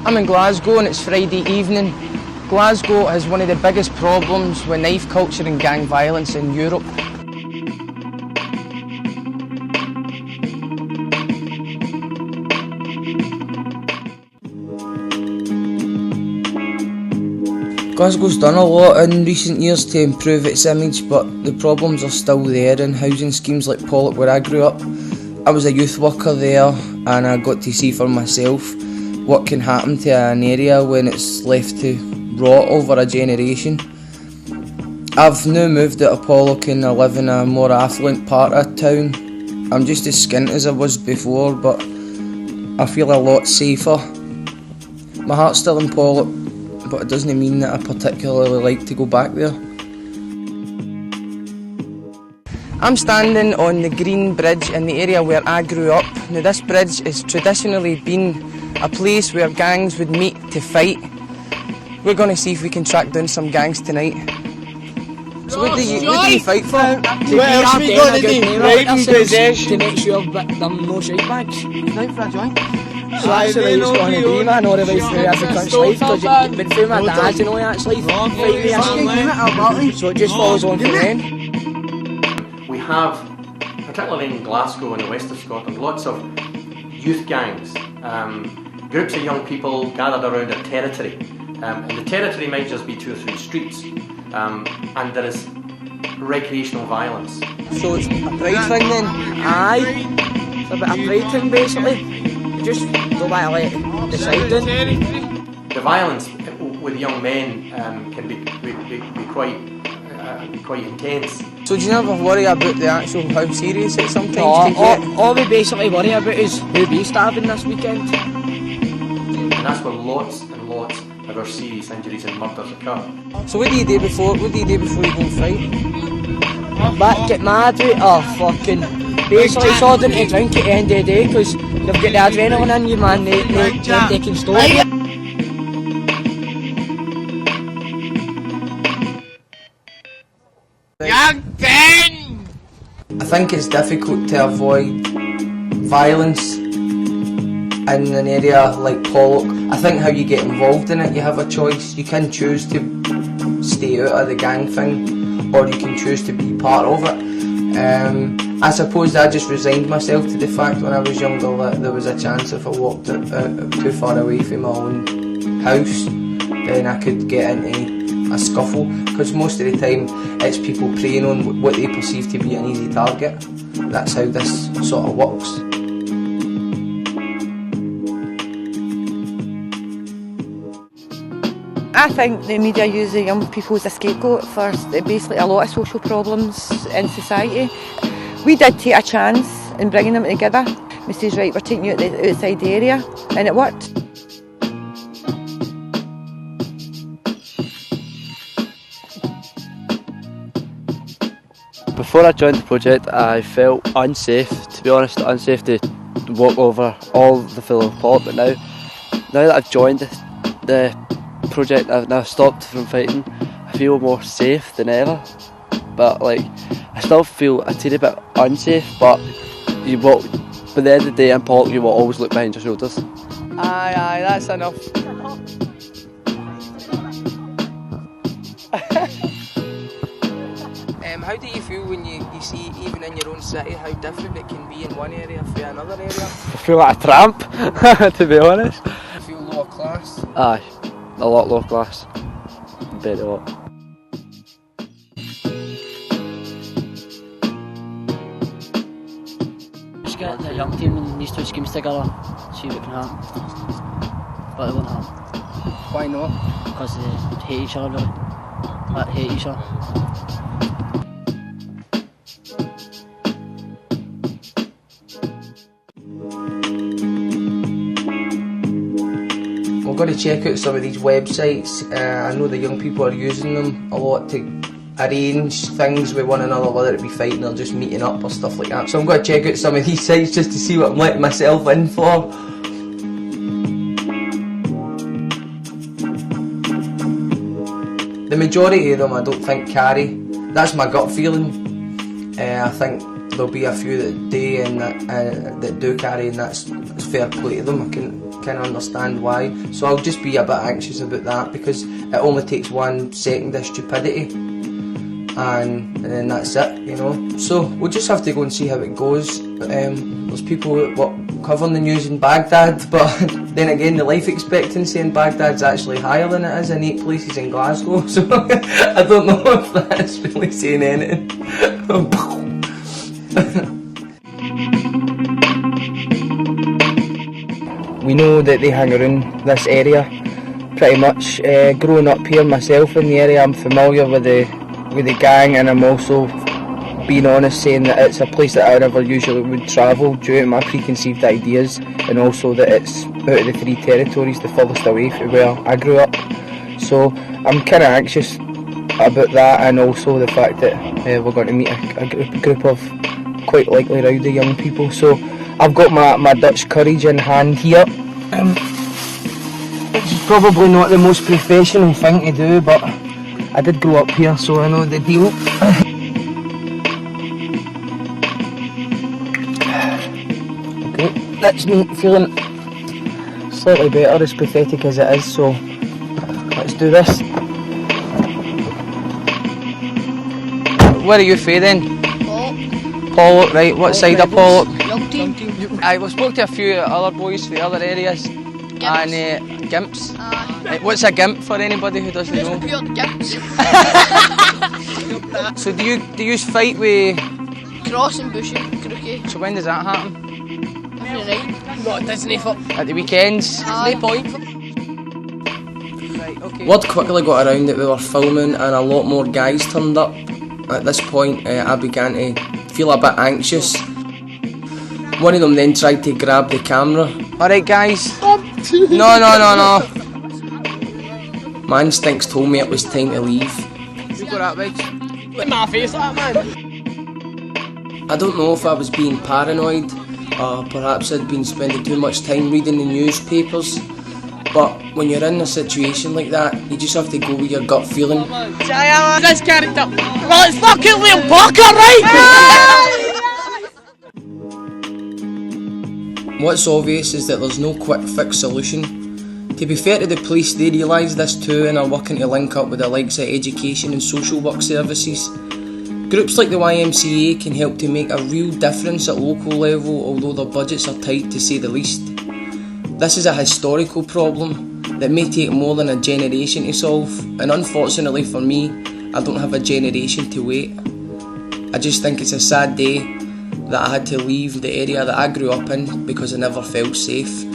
I'm in Glasgow and it's Friday evening. Glasgow has one of the biggest problems with knife culture and gang violence in Europe. Glasgow's done a lot in recent years to improve its image, but the problems are still there in housing schemes like Pollok, where I grew up. I was a youth worker there and I got to see for myself what can happen to an area when it's left to rot over a generation. I've now moved out of Pollok and I live in a more affluent part of town. I'm just as skint as I was before, but I feel a lot safer. My heart's still in Pollok, but it doesn't mean that I particularly like to go back there. I'm standing on the Green Bridge in the area where I grew up. Now this bridge has traditionally been a place where gangs would meet to fight. We're going to see if we can track down some gangs tonight. So what do you fight for? What else are we going to do? Right in possession. To make sure that there are no shite bags. Night for a joint? So that's the way it's going to be, man, all the way through every country's life, because you've been through my dad, you know, actually, so it just follows on from then. We have, particularly in Glasgow and the west of Scotland, lots of youth gangs, groups of young people gathered around a territory, and the territory might just be 2 or 3 streets, and there is recreational violence. So it's a pride thing then? Aye, it's a bit of pride thing basically. Just don't want to let it decide then. The violence with young men can be quite intense. So do you never worry about the actual how serious it sometimes can get? All we basically worry about is who we starving this weekend. And that's where lots and lots of our serious injuries and murders occur. So what do you do before you go and fight? But get mad with fucking basically it's all down to drink at the end of the day, because you've got the adrenaline in you, man, they can stop you. I think it's difficult to avoid violence in an area like Pollok. I think how you get involved in it, you have a choice. You can choose to stay out of the gang thing, or you can choose to be part of it. I suppose I just resigned myself to the fact when I was younger that there was a chance if I walked too far away from my own house, then I could get into a scuffle, because most of the time it's people preying on what they perceive to be an easy target. That's how this sort of works. I think the media use the young people as a scapegoat for basically a lot of social problems in society. We did take a chance in bringing them together. We said, right, we're taking you out the outside the area, and it worked. Before I joined the project, I felt unsafe, to be honest, unsafe to walk over all the fill of Pollok, but now that I've joined the project, I've now stopped from fighting, I feel more safe than ever. But like, I still feel a teeny bit unsafe, but by the end of the day in Pollok you will always look behind your shoulders. Aye, that's enough. How do you feel when you see, even in your own city, how different it can be in one area from another area? I feel like a tramp, to be honest. You feel lower class? Aye, a lot lower class. Very lot. Just get the young team and these 2 schemes together, see what can happen. But it won't happen. Why not? Because they hate each other, really. Like, hate each other. We're going to check out some of these websites. I know the young people are using them a lot to arrange things with one another, whether it be fighting or just meeting up or stuff like that. So I'm going to check out some of these sites just to see what I'm letting myself in for. The majority of them I don't think carry. That's my gut feeling. I think there'll be a few that do and that do carry, and that's fair play to them. I can kind of understand why. So I'll just be a bit anxious about that, because it only takes 1 second of stupidity and then that's it, you know. So we'll just have to go and see how it goes. There's people covering the news in Baghdad, but then again the life expectancy in Baghdad's actually higher than it is in 8 places in Glasgow, so I don't know if that's really saying anything. We know that they hang around this area pretty much. Growing up here myself in the area, I'm familiar with the gang, and I'm also, being honest, saying that it's a place that I never usually would travel due to my preconceived ideas, and also that it's out of the 3 territories the furthest away from where I grew up. So I'm kind of anxious about that, and also the fact that we're going to meet a group of quite likely rowdy young people. So I've got my Dutch courage in hand here, which is probably not the most professional thing to do, but I did grow up here, so I know the deal. Okay, that's me feeling slightly better, as pathetic as it is, so let's do this. Where are you from then? Pollok, right, what side of Pollok? Young team. We spoke to a few other boys from the other areas. Gimps. And gimps. What's a gimp for anybody who doesn't know? Pure gimps. So do you fight with... Cross and bushy, crookie. So when does that happen? Every night. Not Disney for. At the weekends? No point. Right, okay. Word quickly got around that we were filming and a lot more guys turned up. At this point I began to feel a bit anxious. One of them then tried to grab the camera. Alright guys. No. My instincts told me it was time to leave. You got that, mate? Look at my face like that, man. I don't know if I was being paranoid, or perhaps I'd been spending too much time reading the newspapers, but when you're in a situation like that, you just have to go with your gut feeling. This character. Well, it's fucking Liam Parker, right? What's obvious is that there's no quick fix solution. To be fair to the police, they realise this too and are working to link up with the likes of education and social work services. Groups like the YMCA can help to make a real difference at local level, although their budgets are tight to say the least. This is a historical problem that may take more than a generation to solve, and unfortunately for me, I don't have a generation to wait. I just think it's a sad day that I had to leave the area that I grew up in because I never felt safe.